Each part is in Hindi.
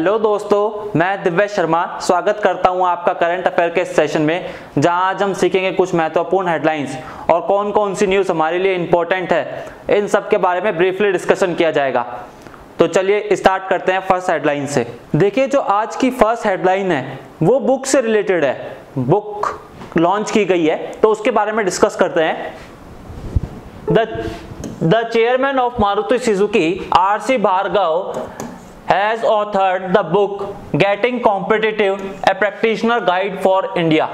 हेलो दोस्तों, मैं दिव्य शर्मा स्वागत करता हूं आपका करंट अफेयर के सेशन में, जहां आज हम सीखेंगे कुछ महत्वपूर्ण हेडलाइंस और कौन कौन सी न्यूज़ हमारे लिए इंपॉर्टेंट है, इन सब के बारे में ब्रीफली डिस्कशन किया जाएगा। तो चलिए स्टार्ट करते हैं फर्स्ट हेडलाइन से। देखिए, जो आज की फर्स्ट हेडलाइन है वो बुक से रिलेटेड है। बुक लॉन्च की गई है तो उसके बारे में डिस्कस करते हैं। The chairman of Maruti Suzuki R.C. Bhargav has authored the book Getting Competitive, a Practitioner Guide for India।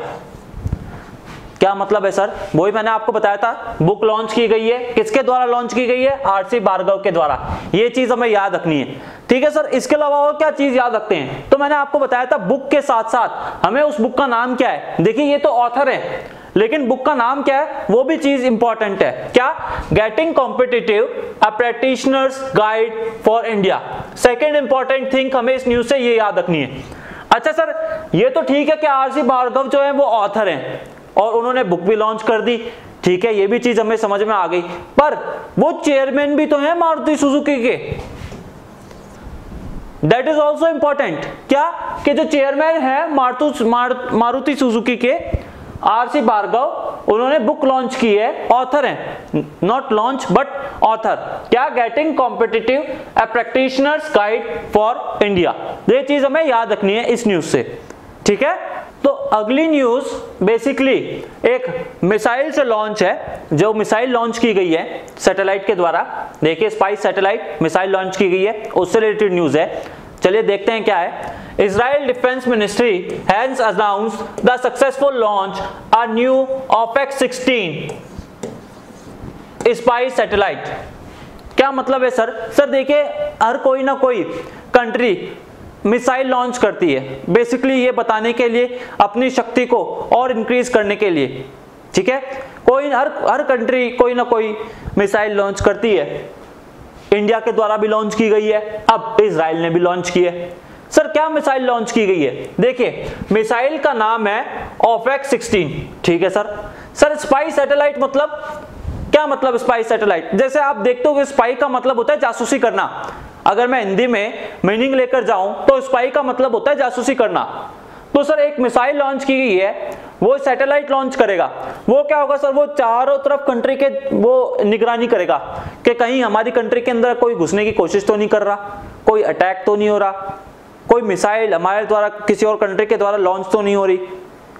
क्या मतलब है सर? वही मैंने आपको बताया था, बुक लॉन्च की गई है। किसके द्वारा लॉन्च की गई है? R.C. Bhargav के द्वारा। ये चीज हमें याद रखनी है, ठीक है सर। इसके अलावा और क्या चीज याद रखते हैं? तो मैंने आपको बताया था बुक के साथ साथ हमें उस बुक का नाम क्या है। देखिए, ये तो ऑथर है, लेकिन बुक का नाम क्या है वो भी चीज इंपॉर्टेंट है। क्या? Getting competitive, a practitioners guide for India. Second important thing हमें इस न्यूज से ये याद रखनी है। अच्छा सर, ये तो ठीक है कि R.C. Bhargav जो है वो ऑथर हैं और उन्होंने बुक भी लॉन्च कर दी, ठीक है, ये भी चीज हमें समझ में आ गई। पर वो चेयरमैन भी तो है मारुति सुजुकी के। That is also important. क्या? कि जो चेयरमैन है मारुति सुजुकी के R.C. Bhargav, उन्होंने बुक लॉन्च की है, ऑथर हैं, नॉट लॉन्च बट ऑथर। क्या? Getting competitive, a practitioners guide for India. ये चीज हमें याद रखनी है इस न्यूज से, ठीक है। तो अगली न्यूज बेसिकली एक मिसाइल से लॉन्च है। जो मिसाइल लॉन्च की गई है सैटेलाइट के द्वारा, देखिए स्पाइस सैटेलाइट मिसाइल लॉन्च की गई है, उससे रिलेटेड न्यूज है। चलिए देखते हैं क्या है। Israel Defense Ministry has announced the successful launch a new OPEX-16 spice satellite. क्या मतलब है सर? सर देखिए, हर कोई ना कोई कंट्री मिसाइल लॉन्च करती है, बेसिकली ये बताने के लिए, अपनी शक्ति को और इंक्रीज करने के लिए, ठीक है। कोई हर कंट्री कोई ना कोई मिसाइल लॉन्च करती है। इंडिया के द्वारा भी लॉन्च की गई है, अब इजराइल ने भी लॉन्च की है। सर क्या मिसाइल लॉन्च की गई है? देखिए, मिसाइल का नाम है OPEX-16, ठीक है सर। सर स्पाई सैटेलाइट मतलब क्या? मतलब स्पाई सैटेलाइट, जैसे आप देखते हो कि स्पाई का मतलब होता है जासूसी करना। अगर मैं हिंदी में मीनिंग लेकर जाऊं तो स्पाई का मतलब होता है जासूसी करना। तो सर एक मिसाइल लॉन्च की गई है, वो सैटेलाइट लॉन्च करेगा। वो क्या होगा सर? वो चारों तरफ कंट्री के वो निगरानी करेगा कि कहीं हमारी कंट्री के अंदर कोई घुसने की कोशिश तो नहीं कर रहा, कोई अटैक तो नहीं हो रहा, कोई मिसाइल हमारे द्वारा किसी और कंट्री के द्वारा लॉन्च तो नहीं हो रही।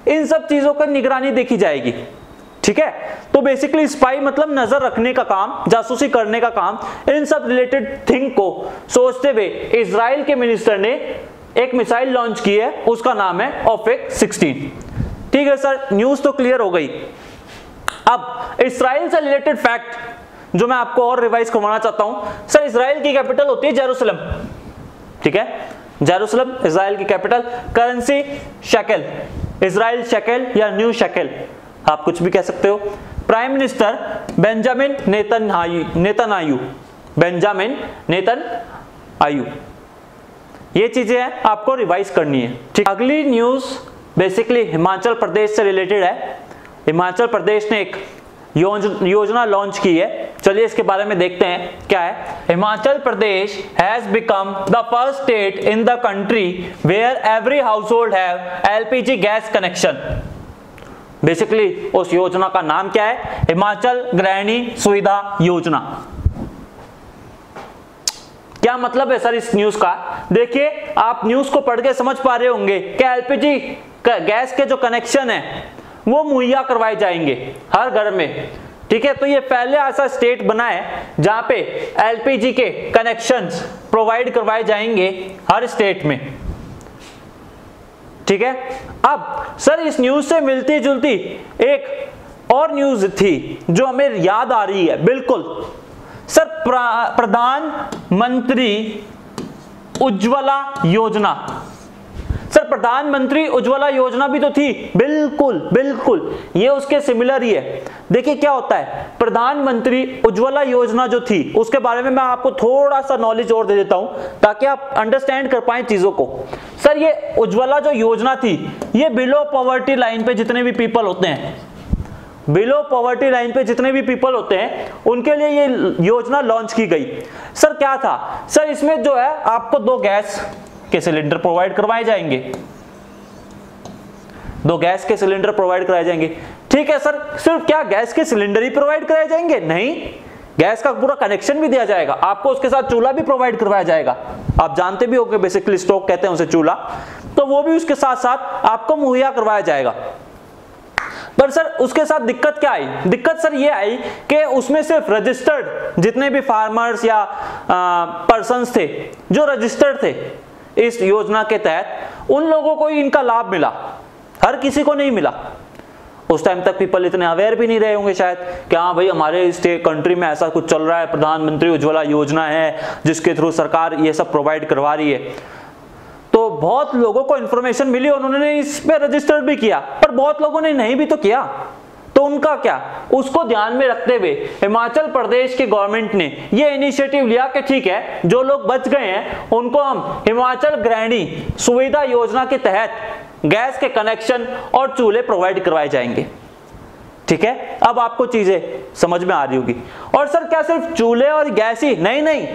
इन सब चीजों की निगरानी देखी जाएगी, ठीक है। तो बेसिकली स्पाई मतलब नजर रखने का काम, जासूसी करने का काम। इन सब रिलेटेड थिंग को सोचते हुए इजराइल के मिनिस्टर ने एक मिसाइल लॉन्च की है, उसका नाम है OPEX-16, ठीक है सर। न्यूज तो क्लियर हो गई। अब इजराइल से रिलेटेड फैक्ट जो मैं आपको और रिवाइज करवाना चाहता हूं। सर इजराइल की कैपिटल होती है जेरूसलम, ठीक है, जेरूसलम इजराइल की capital. Currency shekel, Israel shekel या न्यू शेकेल, आप कुछ भी कह सकते हो। Prime minister Benjamin Netanyahu, Benjamin Netanyahu. ये चीजें हैं, आपको रिवाइज करनी है, ठीक। अगली न्यूज बेसिकली हिमाचल प्रदेश से रिलेटेड है। हिमाचल प्रदेश ने एक योजना लॉन्च की है। चलिए इसके बारे में देखते हैं क्या है। Himachal Pradesh has become the first state in the country where every household have LPG gas connection. Basically उस योजना का नाम क्या है? हिमाचल गृहिणी सुविधा योजना। क्या मतलब है सर इस न्यूज का? देखिए, आप न्यूज को पढ़ के समझ पा रहे होंगे कि LPG गैस के जो कनेक्शन है वो मुहैया करवाए जाएंगे हर घर में, ठीक है। तो ये पहले ऐसा स्टेट बना है जहां पे LPG के कनेक्शंस प्रोवाइड करवाए जाएंगे हर स्टेट में, ठीक है। अब सर इस न्यूज से मिलती जुलती एक और न्यूज थी जो हमें याद आ रही है, बिल्कुल सर, प्रधानमंत्री उज्ज्वला योजना। सर प्रधानमंत्री उज्ज्वला योजना भी तो थी, बिल्कुल बिल्कुल, ये उसके सिमिलर ही है। देखिए क्या होता है, प्रधानमंत्री उज्ज्वला योजना जो थी उसके बारे में मैं आपको थोड़ा सा नॉलेज और दे देता हूं ताकि आप अंडरस्टैंड कर पाएं चीजों को। सर ये उज्ज्वला जो योजना थी, ये बिलो पॉवर्टी लाइन पे जितने भी पीपल होते हैं, बिलो पॉवर्टी लाइन पे जितने भी पीपल होते हैं उनके लिए ये योजना लॉन्च की गई। सर क्या था? सर इसमें जो है आपको दो गैस के सिलेंडर प्रोवाइड करवाए जाएंगे, 2 गैस के सिलेंडर प्रोवाइड कराए जाएंगे। ठीक है सर, सिर्फ क्या गैस के सिलेंडर ही प्रोवाइड कराए जाएंगे? नहीं, गैस का पूरा कनेक्शन भी दिया जाएगा आपको, उसके साथ चूल्हा भी प्रोवाइड करवाया जाएगा। आप जानते भी होंगे बेसिकली स्टोव कहते हैं उसे चूल्हा, तो वो भी उसके साथ साथ आपको मुहैया करवाया जाएगा। पर सर उसके साथ दिक्कत क्या आई? दिक्कत सर ये आई कि उसमें सिर्फ रजिस्टर्ड जितने भी फार्मर्स या पर्सन्स थे जो रजिस्टर्ड थे इस योजना के तहत, उन लोगों को ही इनका लाभ मिला, हर किसी को नहीं मिला। उस टाइम तक पीपल इतने अवेयर भी नहीं रहे होंगे शायद कि हाँ भाई हमारे स्टेट कंट्री में ऐसा कुछ चल रहा है, प्रधानमंत्री उज्ज्वला योजना है जिसके थ्रू सरकार ये सब प्रोवाइड करवा रही है। तो बहुत लोगों को इंफॉर्मेशन मिली, उन्होंने इस पे रजिस्टर भी किया, पर बहुत लोगों ने नहीं भी तो किया। तो उनका क्या, उसको ध्यान में रखते हुए हिमाचल प्रदेश की गवर्नमेंट ने ये इनिशिएटिव लिया कि ठीक है जो लोग बच गए हैं उनको हम हिमाचल गृहिणी सुविधा योजना के तहत गैस के कनेक्शन और चूल्हे प्रोवाइड करवाए जाएंगे। ठीक है, अब आपको चीजें समझ में आ रही होगी। और सर क्या सिर्फ चूल्हे और गैस ही? नहीं,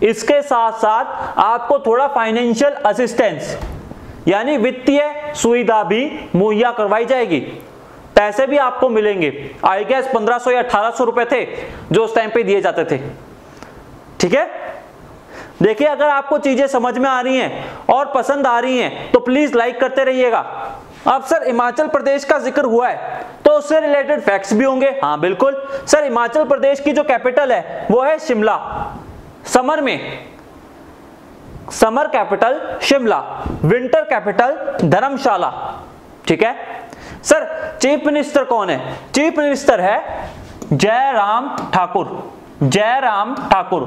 इसके साथ साथ आपको थोड़ा फाइनेंशियल असिस्टेंस यानी वित्तीय सुविधा भी मुहैया करवाई जाएगी, पैसे भी आपको मिलेंगे। आई गेस 1500 या 1800 रुपए थे जो उस टाइम पे दिए जाते थे। ठीक है, देखिए अगर आपको चीजें समझ में आ रही हैं और पसंद आ रही हैं तो प्लीज लाइक करते रहिएगा। अब सर हिमाचल प्रदेश का जिक्र हुआ है तो उससे रिलेटेड फैक्ट्स भी होंगे। हाँ बिल्कुल सर, हिमाचल प्रदेश की जो कैपिटल है वो है शिमला। समर में summer capital Shimla, winter capital Dharamshala. ठीक है सर, चीफ मिनिस्टर कौन है? चीफ मिनिस्टर है Jairam Thakur. Jairam Thakur,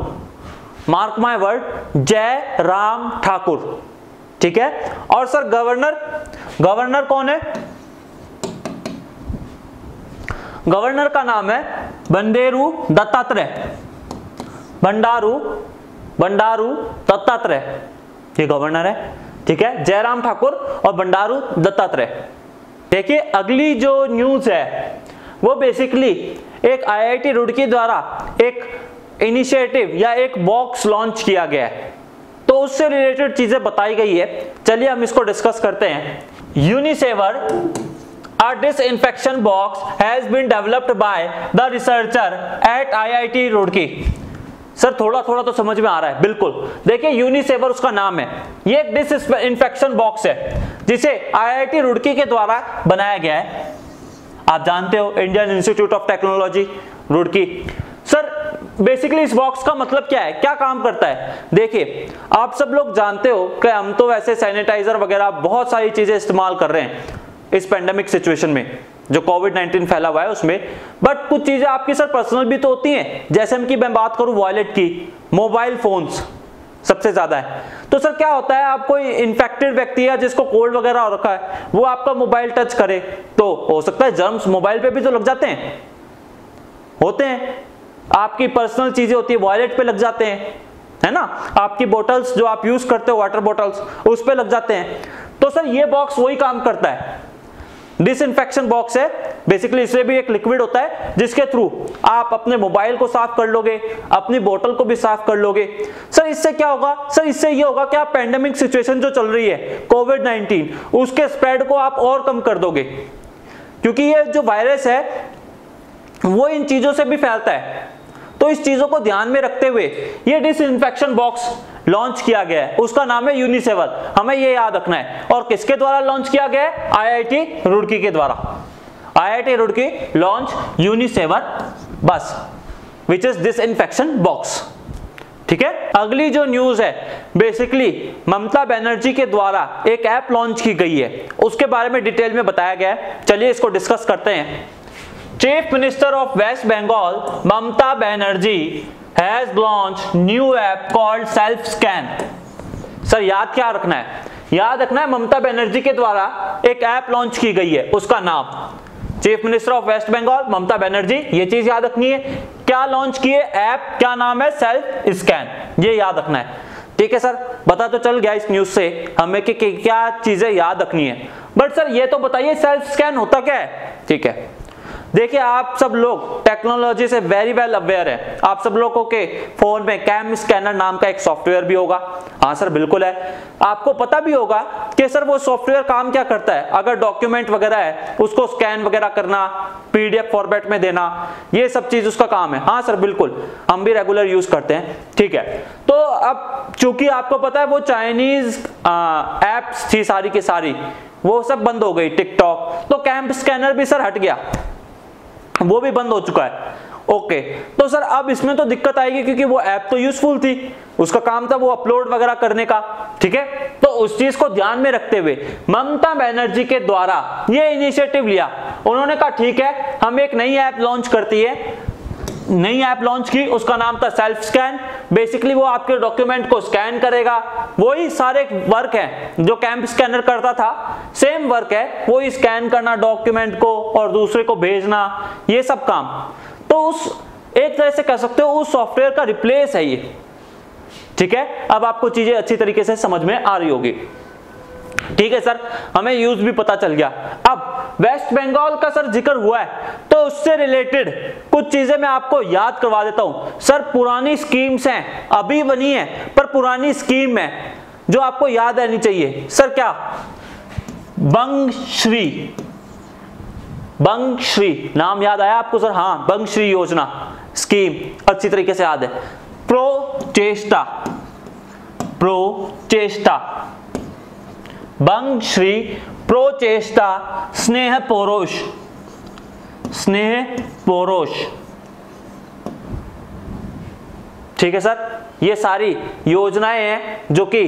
mark my word, Jairam Thakur. ठीक है, और सर गवर्नर कौन है? गवर्नर का नाम है बंडारू दत्तात्रेय। बंडारू दत्तात्रेय ये गवर्नर है। ठीक है, जयराम ठाकुर और बंडारू दत्तात्रेय। देखिए अगली जो न्यूज है वो बेसिकली एक आईआईटी रुड़की द्वारा एक इनिशिएटिव या एक बॉक्स लॉन्च किया गया है, तो उससे रिलेटेड चीजें बताई गई है। चलिए हम इसको डिस्कस करते हैं। यूनिसेवर A disinfection box has been developed by the researcher at IIT Roorkee. Sir थोड़ा थोड़ा तो समझ में आ रहा है, बिल्कुल। देखिए यूनिसेवर उसका नाम है, ये एक डिसइंफेक्शन बॉक्स है जिसे आईआईटी रुड़की के द्वारा बनाया गया है। आप जानते हो Indian institute of technology Roorkee. Sir basically इस बॉक्स का मतलब क्या है, क्या काम करता है? देखिए आप सब लोग जानते हो कि हम तो वैसे सैनिटाइजर वगैरह बहुत सारी चीजें इस्तेमाल कर रहे हैं इस पेंडेमिक सिचुएशन में जो कोविड-19 फैला हुआ है उसमें, बट कुछ चीजें आपकी सर पर्सनल भी तो होती हैं। जैसे कि मैं बात करूं वॉलेट की, मोबाइल फोन्स सबसे ज्यादा है। तो सर क्या होता है, आप कोई इन्फेक्टेड व्यक्ति है जिसको कोल्ड वगैरह हो रखा है, वो आपका मोबाइल टच करे तो हो सकता है जर्म्स मोबाइल पे भी तो लग जाते हैं, होते हैं। आपकी पर्सनल चीजें होती है वॉलेट पे लग जाते हैं, है ना। आपकी बोटल्स जो आप यूज करते हो वाटर बोटल्स उस पे लग जाते हैं। तो सर ये बॉक्स वही काम करता है, डिसइंफेक्शन बॉक्स है बेसिकली। इसमें भी एक लिक्विड होता है जिसके थ्रू आप अपने मोबाइल को साफ कर लोगे, अपनी बोतल को भी साफ कर लोगे। सर इससे क्या होगा? सर इससे ये होगा कि आप पेंडेमिक सिचुएशन जो चल रही है कोविड-19 उसके स्प्रेड को आप और कम कर दोगे, क्योंकि ये जो वायरस है वो इन चीजों से भी फैलता है। तो इस चीजों को ध्यान में रखते हुए ये डिसइंफेक्शन बॉक्स लॉन्च किया गया है, उसका नाम है यूनिसेवर। हमें ये याद रखना है। और किसके द्वारा लॉन्च किया गया है? आईआईटी रुड़की के द्वारा। आईआईटी रुड़की लॉन्च यूनिसेवर बस विच इज डिसइंफेक्शन बॉक्स। ठीक है, अगली जो न्यूज है बेसिकली ममता बनर्जी के द्वारा एक ऐप लॉन्च की गई है, उसके बारे में डिटेल में बताया गया है। चलिए इसको डिस्कस करते हैं। Chief minister of waste Bengal Mamata Banerjee has launched new app called self scan। Sir याद क्या रखना है? याद रखना है ममता बनर्जी के द्वारा एक ऐप लॉन्च की गई है, उसका नाम chief minister of waste Bengal Mamata Banerjee, ये चीज याद रखनी है। क्या लॉन्च किए ऐप, क्या नाम है? सेल्फ स्कैन, ये याद रखना है। ठीक है सर, पता तो चल गया इस न्यूज से हमें कि क्या चीजें याद रखनी है। बट सर ये तो बताइए सेल्फ स्कैन होता क्या है? ठीक है, देखिए आप सब लोग टेक्नोलॉजी से वेरी वेल अवेयर है, आप सब लोगों के फोन में कैम स्कैनर नाम का एक सॉफ्टवेयर भी होगा। हाँ सर बिल्कुल है। आपको पता भी होगा कि सर वो सॉफ्टवेयर काम क्या करता है, अगर डॉक्यूमेंट वगैरह है उसको स्कैन वगैरह करना, पीडीएफ फॉर्मेट में देना, ये सब चीज उसका काम है। हाँ सर बिल्कुल, हम भी रेगुलर यूज करते हैं। ठीक है, तो अब चूंकि आपको पता है वो चाइनीज एप्स थी सारी की सारी, वो सब बंद हो गई, टिकटॉक, तो कैम स्कैनर भी सर हट गया, वो भी बंद हो चुका है। ओके, तो सर अब इसमें तो दिक्कत आएगी क्योंकि वो ऐप तो यूजफुल थी, उसका काम था वो अपलोड वगैरह करने का। ठीक है, तो उस चीज को ध्यान में रखते हुए ममता बनर्जी के द्वारा ये इनिशिएटिव लिया, उन्होंने कहा ठीक है हम एक नई ऐप लॉन्च करती है, नई ऐप लॉन्च की, उसका नाम था सेल्फ स्कैन। बेसिकली वो आपके डॉक्यूमेंट को स्कैन करेगा, वही सारे वर्क है जो कैम स्कैनर करता था, सेम वर्क है, वही स्कैन करना डॉक्यूमेंट को और दूसरे को भेजना, ये सब काम। तो उस एक तरह से कह सकते हो उस सॉफ्टवेयर का रिप्लेस है ये। ठीक है, अब आपको चीजें अच्छी तरीके से समझ में आ रही होगी। ठीक है सर, हमें यूज भी पता चल गया। अब वेस्ट बंगाल का सर जिक्र हुआ है तो उससे रिलेटेड कुछ चीजें मैं आपको याद करवा देता हूं। सर पुरानी स्कीम्स हैं, अभी बनी है पर पुरानी स्कीम है जो आपको याद रहनी चाहिए। सर क्या, बंगश्री नाम याद आया आपको सर? हाँ, बंगश्री योजना स्कीम अच्छी तरीके से याद है। प्रोचेष्टा, बंगश्री प्रोचेष्टा, स्नेह पोरोश। ठीक है सर, ये सारी योजनाएं हैं जो कि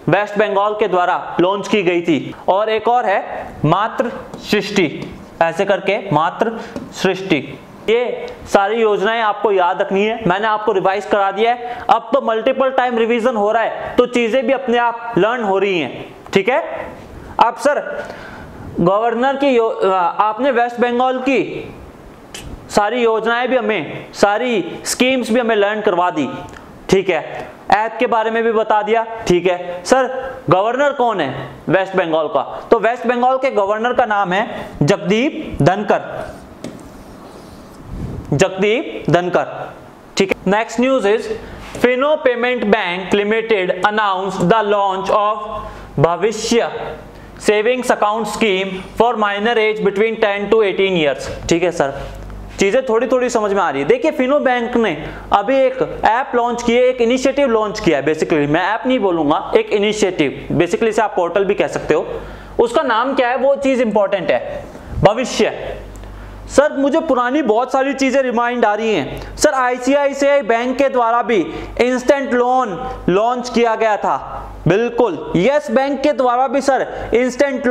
वेस्ट बंगाल के द्वारा लॉन्च की गई थी। और एक और है मातृ सृष्टि, ऐसे करके मातृ सृष्टि। ये सारी योजनाएं आपको याद रखनी है, मैंने आपको रिवाइज करा दिया है। अब तो मल्टीपल टाइम रिवीजन हो रहा है तो चीजें भी अपने आप लर्न हो रही हैं। ठीक है, अब सर गवर्नर की आपने वेस्ट बंगाल की सारी योजनाएं भी हमें, सारी स्कीम्स भी हमें लर्न करवा दी। ठीक है, ऐप के बारे में भी बता दिया। ठीक है सर, गवर्नर कौन है वेस्ट बंगाल का? तो वेस्ट बंगाल के गवर्नर का नाम है जगदीप धनकर। ठीक है, next news is Fino payment bank limited announce the launch of Bhavishya savings account scheme for minor age between 10 to 18 years. ठीक है सर, चीजें थोड़ी थोड़ी समझ में आ रही है। देखिए फिनो बैंक ने अभी एक ऐप लॉन्च की है, एक इनिशिएटिव लॉन्च किया है। बेसिकली मैं ऐप नहीं बोलूंगा, एक इनिशिएटिव, बेसिकली से आप पोर्टल भी कह सकते हो। उसका नाम क्या है, वो चीज इंपॉर्टेंट है, भविष्य। सर मुझे पुरानी बहुत सारी चीजें रिमाइंड आ रही हैं। सर आईसीआईसीआई बैंक के द्वारा भी इंस्टेंट लोन लॉन्च किया गया था, बिल्कुल। यस बैंक के द्वारा भी सर इंस्टेंट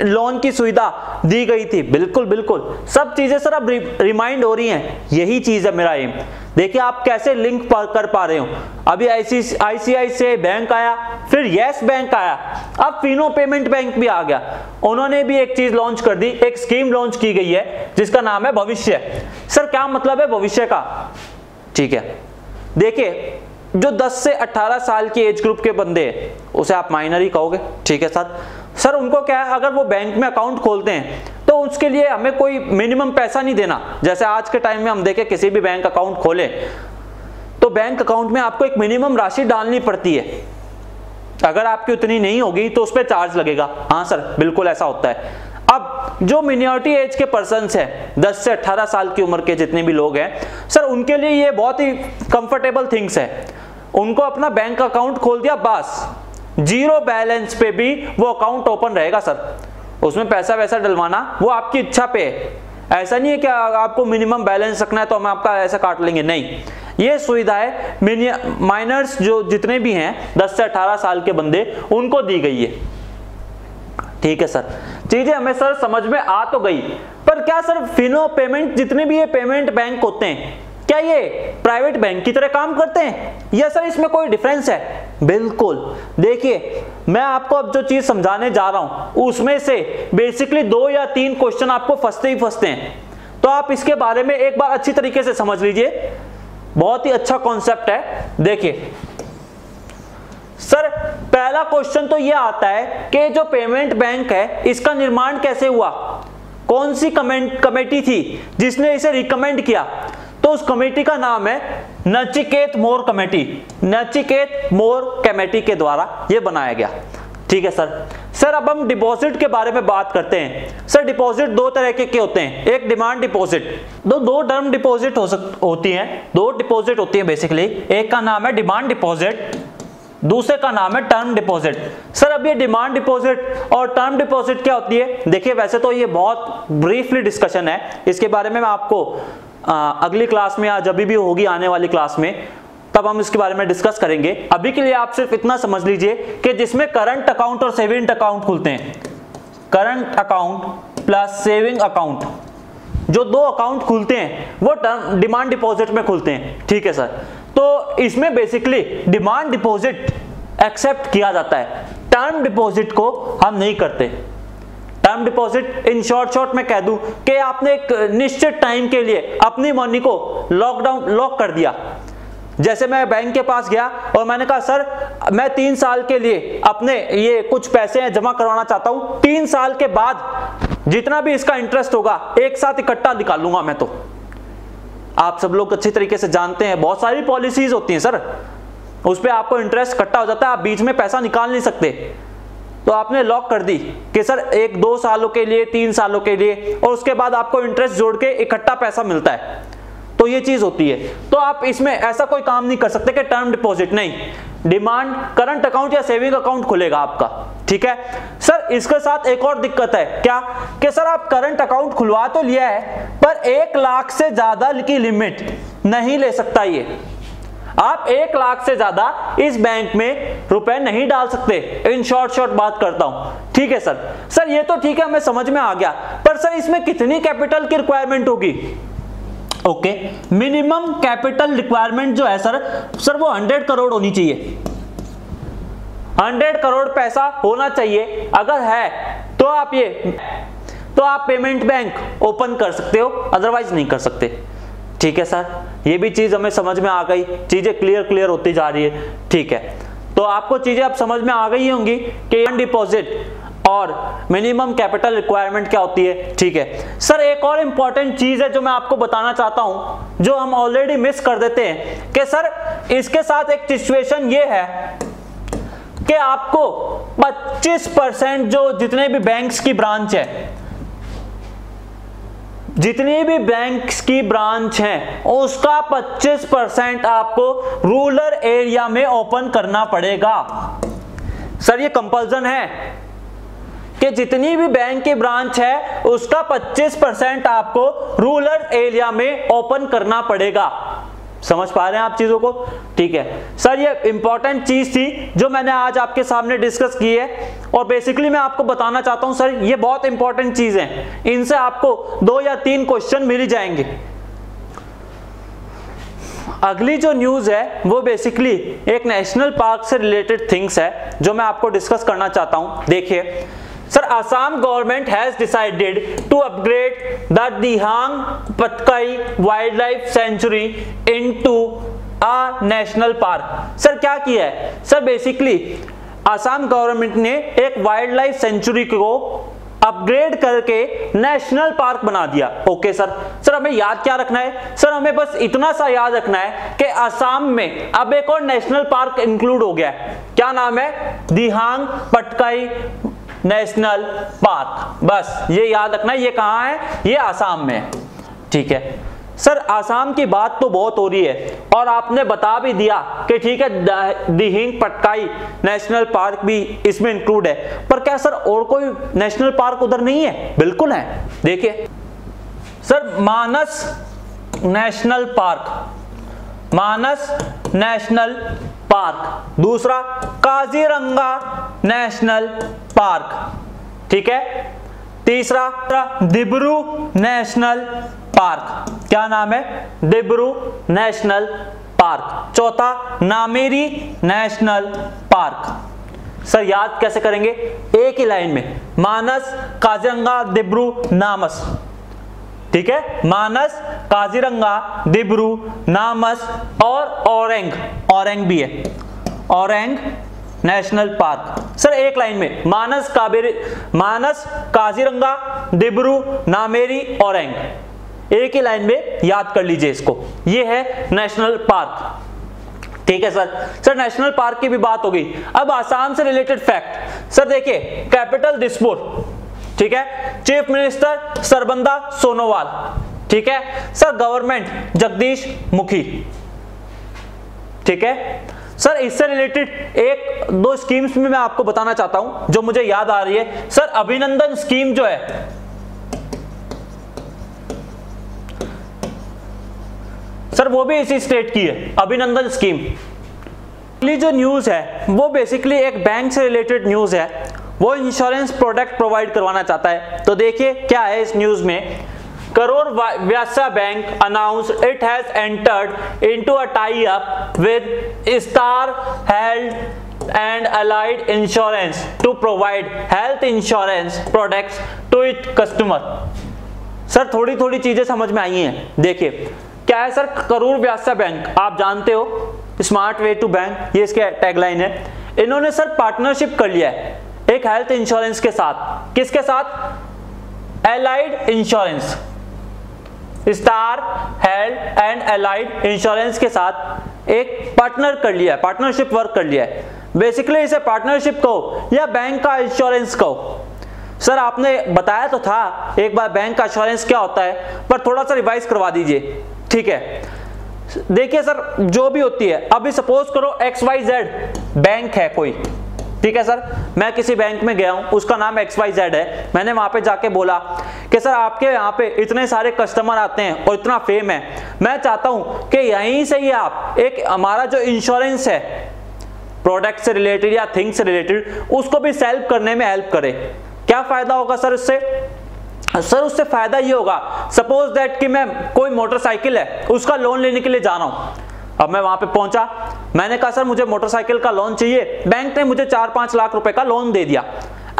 लोन की सुविधा दी गई थी, बिल्कुल बिल्कुल। सब चीजें सर अब रिमाइंड हो रही हैं, यही चीज है मेरा एम। देखिए आप कैसे लिंक कर पा रहे हो। अभी आईसीआईसीआई बैंक आया, फिर यस बैंक आया, अब फिनो पेमेंट बैंक भी आ गया। उन्होंने भी एक चीज लॉन्च कर दी, एक स्कीम लॉन्च की गई है जिसका नाम है भविष्य। सर क्या मतलब है भविष्य का? ठीक है, देखिए जो 10 से 18 साल की एज ग्रुप के बंदे हैं उसे आप माइनर ही कहोगे। ठीक है सर उनको क्या है, अगर वो बैंक में अकाउंट खोलते हैं तो उसके लिए हमें कोई मिनिमम पैसा नहीं देना। जैसे आज के टाइम में हम देखें किसी भी बैंक अकाउंट खोले तो बैंक अकाउंट में आपको एक मिनिमम राशि डालनी पड़ती है, अगर आपकी उतनी नहीं होगी तो उस पर चार्ज लगेगा। हाँ सर बिल्कुल ऐसा होता है। अब जो मिनिमम एज के पर्सन्स हैं, 10 से 18 साल की उम्र के जितने भी लोग हैं, सर उनके लिए ये बहुत ही कंफर्टेबल थिंग्स है। उनको अपना बैंक अकाउंट खोल दिया, बस जीरो बैलेंस पे भी वो अकाउंट ओपन रहेगा सर। उसमें पैसा वैसा डलवाना वो आपकी इच्छा पे है। ऐसा नहीं है कि आपको मिनिमम बैलेंस रखना है तो हम आपका ऐसा काट लेंगे, नहीं। ये सुविधा है माइनर्स जो जितने भी हैं 10 से 18 साल के बंदे, उनको दी गई है। ठीक है सर, चीजें हमें सर समझ में आ तो गई, पर क्या सर फिनो पेमेंट जितने भी ये पेमेंट बैंक होते हैं क्या ये प्राइवेट बैंक की तरह काम करते हैं या सर इसमें कोई डिफरेंस है? बिल्कुल। देखिए मैं आपको अब जो चीज समझाने जा रहा हूं उसमें से बेसिकली 2 या 3 क्वेश्चन आपको फंसते ही फंसते हैं, तो आप इसके बारे में एक बार अच्छी तरीके से समझ लीजिए। बहुत ही अच्छा कॉन्सेप्ट है। देखिए सर पहला क्वेश्चन तो ये आता है कि जो पेमेंट बैंक है इसका निर्माण कैसे हुआ? कौन सी कमेटी थी जिसने इसे रिकमेंड किया? तो उस कमेटी का नाम है नचिकेत मोर कमेटी। नचिकेत मोर कमेटी के द्वारा यह बनाया गया। ठीक है सर अब हम डिपॉजिट के बारे में बात करते हैं। सर डिपॉजिट दो तरह के होते हैं, एक डिमांड डिपॉजिट, दो टर्म डिपॉजिट होती हैं, दो डिपॉजिट होती हैं बेसिकली। एक का नाम है डिमांड डिपॉजिट, दूसरे का नाम है टर्म डिपॉजिट। सर अब ये डिमांड डिपॉजिट और टर्म डिपॉजिट क्या होती है? देखिए वैसे तो ये बहुत ब्रीफली डिस्कशन है, इसके बारे में मैं आपको अगली क्लास में या जब भी होगी आने वाली क्लास में तब हम इसके बारे में डिस्कस करेंगे। अभी के लिए आप सिर्फ इतना समझ लीजिए कि जिसमें करंट अकाउंट और सेविंग अकाउंट खुलते हैं, current account plus saving account, जो दो अकाउंट खुलते हैं वो डिमांड डिपॉजिट में खुलते हैं। ठीक है सर, तो इसमें बेसिकली डिमांड डिपॉजिट एक्सेप्ट किया जाता है, टर्म डिपॉजिट को हम नहीं करते। टर्म डिपॉजिट इन शॉर्ट में कह दूं कि आपने एक निश्चित टाइम के लिए अपनी मनी को लॉक कर दिया। जैसे मैं बैंक के पास गया और मैंने कहा सर मैं 3 साल के लिए अपने ये कुछ पैसे जमा करवाना चाहता हूं, 3 साल के बाद जितना भी इसका इंटरेस्ट होगा एक साथ इकट्ठा निकालूंगा मैं। तो आप सब लोग अच्छी तरीके से जानते हैं बहुत सारी पॉलिसीज होती हैं सर, उस पर आपको इंटरेस्ट इकट्ठा हो जाता है, आप बीच में पैसा निकाल नहीं सकते। तो आपने लॉक कर दी कि सर 1-2 सालों के लिए, 3 सालों के लिए, और उसके बाद आपको इंटरेस्ट जोड़ के इकट्ठा पैसा मिलता है। तो ये चीज होती है। तो आप इसमें ऐसा कोई काम नहीं कर सकते कि टर्म डिपॉजिट नहीं, डिमांड करंट अकाउंट या सेविंग अकाउंट खुलेगा आपका। ठीक है सर, इसके साथ एक और दिक्कत है क्या कि सर आप करंट अकाउंट खुलवा तो लिया है पर 1 लाख से ज्यादा की लिमिट नहीं ले सकता। ये आप 1 लाख से ज्यादा इस बैंक में रुपए नहीं डाल सकते। इन शॉर्ट बात करता हूं। ठीक है सर ये तो ठीक है, हमें समझ में आ गया, पर सर इसमें कितनी कैपिटल की रिक्वायरमेंट होगी? ओके, मिनिमम कैपिटल रिक्वायरमेंट जो है सर वो 100 करोड़ होनी चाहिए। 100 करोड़ पैसा होना चाहिए। अगर है तो आप पेमेंट बैंक ओपन कर सकते हो, अदरवाइज नहीं कर सकते। ठीक है सर, ये भी चीज हमें समझ में आ गई, चीजें क्लियर होती जा रही है। ठीक है, तो आपको चीजें अब समझ में आ गई होंगी कि डिपॉजिट और मिनिमम कैपिटल रिक्वायरमेंट क्या होती है। ठीक है सर, एक और इंपॉर्टेंट चीज है जो मैं आपको बताना चाहता हूं, जो हम ऑलरेडी मिस कर देते हैं कि सर इसके साथ एक सिचुएशन ये है कि आपको 25% जो जितने भी बैंक्स की ब्रांच है, जितनी भी बैंक्स की ब्रांच हैं उसका 25% आपको रूरल एरिया में ओपन करना पड़ेगा। सर ये कंपल्सन है कि जितनी भी बैंक की ब्रांच है उसका 25% आपको रूरल एरिया में ओपन करना पड़ेगा। समझ पा रहे हैं आप चीजों को? ठीक है सर, ये इंपॉर्टेंट चीज थी जो मैंने आज आपके सामने डिस्कस की है, और बेसिकली मैं आपको बताना चाहता हूं सर ये बहुत इंपॉर्टेंट चीज है, इनसे आपको 2 या 3 क्वेश्चन मिल ही जाएंगे। अगली जो न्यूज है वो बेसिकली एक नेशनल पार्क से रिलेटेड थिंग्स है जो मैं आपको डिस्कस करना चाहता हूं। देखिए sir, Assam government has decided to upgrade the Dihang Patkai Wildlife Sanctuary into a national park। Sir क्या किया है? सर बेसिकली असम गवर्नमेंट ने एक वाइल्ड लाइफ सेंचुरी को अपग्रेड करके नेशनल पार्क बना दिया। ओके सर हमें याद क्या रखना है? सर हमें बस इतना सा याद रखना है कि असम में अब एक और नेशनल पार्क इंक्लूड हो गया है। क्या नाम है? दिहांग पटकाई नेशनल पार्क। बस ये याद रखना है, ये कहां है? ये आसाम में है। ठीक है सर, आसाम की बात तो बहुत हो रही है और आपने बता भी दिया कि ठीक है दिहिंग पटकाई नेशनल पार्क भी इसमें इंक्लूड है, पर क्या सर और कोई नेशनल पार्क उधर नहीं है? बिल्कुल है। देखिए सर, मानस नेशनल पार्क, मानस नेशनल पार्क, दूसरा काजीरंगा नेशनल पार्क, ठीक है, तीसरा दिब्रू नेशनल पार्क। क्या नाम है? Dibru national park. चौथा नामेरी नेशनल पार्क। सर याद कैसे करेंगे? एक ही लाइन में, मानस काजीरंगा दिब्रू नामस। ठीक है, मानस काजीरंगा दिब्रू नामस और औरंग, औरंग भी है, औरंग नेशनल पार्क? सर एक लाइन में, मानस, कावेरी, मानस, काजीरंगा, डिब्रू, नामेरी, औरंग, एक ही लाइन में याद कर लीजिए इसको, ये है नेशनल पार्क। ठीक है सर नेशनल पार्क की भी बात हो गई। अब आसाम से रिलेटेड फैक्ट, सर देखिए, कैपिटल दिसपुर, ठीक है, चीफ मिनिस्टर सर्बानंद सोनोवाल, ठीक है सर, गवर्नमेंट जगदीश मुखी, ठीक है सर। इससे रिलेटेड एक दो स्कीम्स में मैं आपको बताना चाहता हूं जो मुझे याद आ रही है। सर अभिनंदन स्कीम जो है, सर वो भी इसी स्टेट की है, अभिनंदन स्कीम। अगली जो न्यूज है वो बेसिकली एक बैंक से रिलेटेड न्यूज है, वो इंश्योरेंस प्रोडक्ट प्रोवाइड करवाना चाहता है। तो देखिए क्या है इस न्यूज में, Karur Vysya Bank announced it has entered into a tie up with Star Health and Allied Insurance to provide health insurance products to it customer. Sir थोड़ी थोड़ी चीजें समझ में आई हैं। देखिए क्या है सर, करोड़ व्यासा बैंक आप जानते हो, स्मार्ट वे टू बैंक, ये इसके टैगलाइन है। इन्होंने सर पार्टनरशिप कर लिया है एक हेल्थ इंश्योरेंस के साथ। किसके साथ? Allied insurance, star Health and allied insurance के साथ एक पार्टनर कर लिया है, पार्टनरशिप वर्क कर लिया है। बेसिकली इसे पार्टनरशिप कहो या बैंक का इंश्योरेंस कहो। सर आपने बताया तो था एक बार बैंक का इंश्योरेंस क्या होता है, पर थोड़ा सा रिवाइज करवा दीजिए, ठीक है। देखिए सर जो भी होती है, अभी सपोज करो XYZ बैंक है कोई, ठीक है सर, मैं किसी बैंक में गया हूं, उसका नाम XYZ है, मैंने वहां पे जाके बोला कि सर आपके यहाँ पे इतने सारे कस्टमर आते हैं और इतना फेम है, मैं चाहता हूं कि यहीं से ही आप एक हमारा जो इंश्योरेंस है प्रोडक्ट से रिलेटेड या थिंग से रिलेटेड, उसको भी सेल करने में हेल्प करे। क्या फायदा होगा सर इससे? सर उससे फायदा ये होगा, सपोज दैट कि मैं कोई मोटरसाइकिल है उसका लोन लेने के लिए जा रहा हूं। अब मैं वहां पे पहुंचा, मैंने कहा सर मुझे मोटरसाइकिल का लोन चाहिए, बैंक ने मुझे 4-5 लाख रुपए का लोन दे दिया।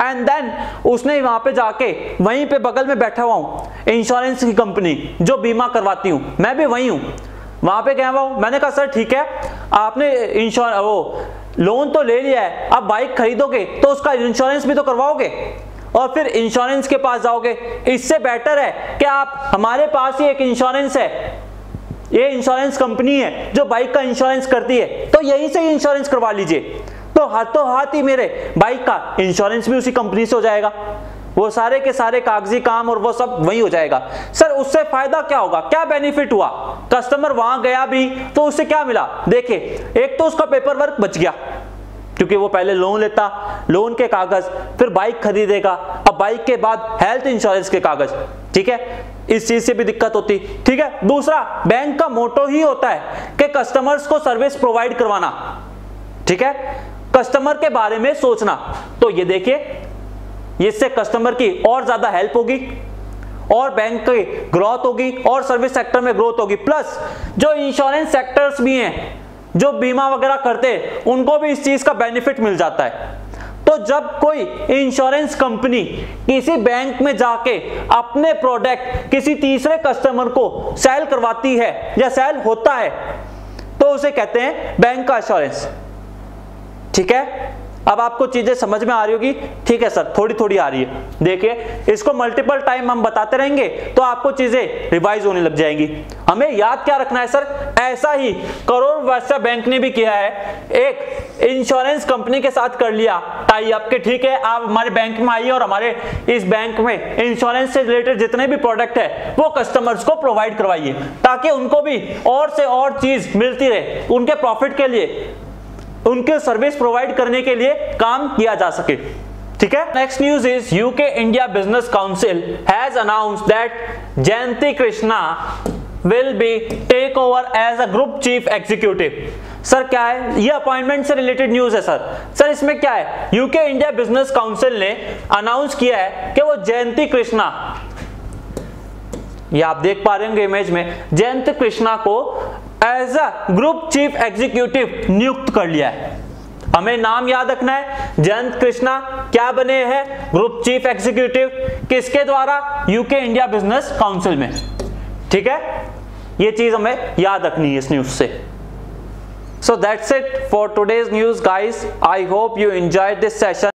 एंड देन उसने वहां पे जाके, वहीं पे बगल में बैठा हुआ हूं इंश्योरेंस की कंपनी जो बीमा करवाती हूं, मैं भी वहीं हूं, वहां पे गया हुआ हूं। मैंने कहा सर ठीक है, आपने वो लोन तो ले लिया है, आप बाइक खरीदोगे तो उसका इंश्योरेंस भी तो करवाओगे और फिर इंश्योरेंस के पास जाओगे। इससे बेटर है कि आप, हमारे पास ही एक इंश्योरेंस है, ये इंश्योरेंस कंपनी है जो बाइक का इंश्योरेंस करती है, तो यहीं से ही इंश्योरेंस करवा लीजिए, तो हाथों हाथ ही मेरे बाइक का इंश्योरेंस भी उसी कंपनी से हो जाएगा, वो सारे के सारे कागजी काम और वो सब वही हो जाएगा। सर उससे फायदा क्या होगा, क्या बेनिफिट हुआ? कस्टमर वहां गया भी तो उससे क्या मिला? देखिए एक तो उसका पेपर वर्क बच गया, क्योंकि वो पहले लोन लेता, लोन के कागज, फिर बाइक खरीदेगा, अब बाइक के बाद हेल्थ इंश्योरेंस के कागज, ठीक है, इस चीज से भी दिक्कत होती, ठीक है। दूसरा, बैंक का मोटो ही होता है कि कस्टमर्स को सर्विस प्रोवाइड करवाना, ठीक है, कस्टमर के बारे में सोचना। तो ये देखिए, इससे कस्टमर की और ज्यादा हेल्प होगी और बैंक की ग्रोथ होगी और सर्विस सेक्टर में ग्रोथ होगी, प्लस जो इंश्योरेंस सेक्टर्स भी हैं जो बीमा वगैरह करते हैं उनको भी इस चीज का बेनिफिट मिल जाता है। तो जब कोई इंश्योरेंस कंपनी किसी बैंक में जाके अपने प्रोडक्ट किसी तीसरे कस्टमर को सेल करवाती है या सेल होता है, तो उसे कहते हैं बैंक का इंश्योरेंस, ठीक है। अब आपको चीजें समझ में आ रही होगी, ठीक है सर, थोड़ी थोड़ी आ रही है। देखिए इसको मल्टीपल टाइम हम बताते रहेंगे तो आपको चीजें रिवाइज होने लग जाएंगी। हमें याद क्या रखना है सर, ऐसा ही करोड़ व्यासा बैंक ने भी किया है, एक इंश्योरेंस कंपनी के साथ कर लिया टाई अप के, ठीक है आप हमारे बैंक में आइए और हमारे इस बैंक में इंश्योरेंस से रिलेटेड जितने भी प्रोडक्ट है वो कस्टमर्स को प्रोवाइड करवाइए, ताकि उनको भी और से और चीज मिलती रहे, उनके प्रॉफिट के लिए, उनके सर्विस प्रोवाइड करने के लिए काम किया जा सके, ठीक है। Next news is UK India Business Council has announced that Jayanti Krishna will be take over as a group chief executive. Sir क्या है ये, अपॉइंटमेंट से रिलेटेड न्यूज है सर इसमें क्या है, यूके इंडिया बिजनेस काउंसिल ने अनाउंस किया है कि वो जयंती कृष्णा, ये आप देख पा रहे होंगे इमेज में, जयंत कृष्णा को as a group chief executive नियुक्त कर लिया है। हमें नाम याद रखना है, जयंत कृष्णा क्या बने हैं? Group chief executive. किसके द्वारा? यूके इंडिया बिजनेस काउंसिल में, ठीक है। ये चीज हमें याद रखनी है इस न्यूज से। So that's it for today's news guys. I hope you enjoyed this session.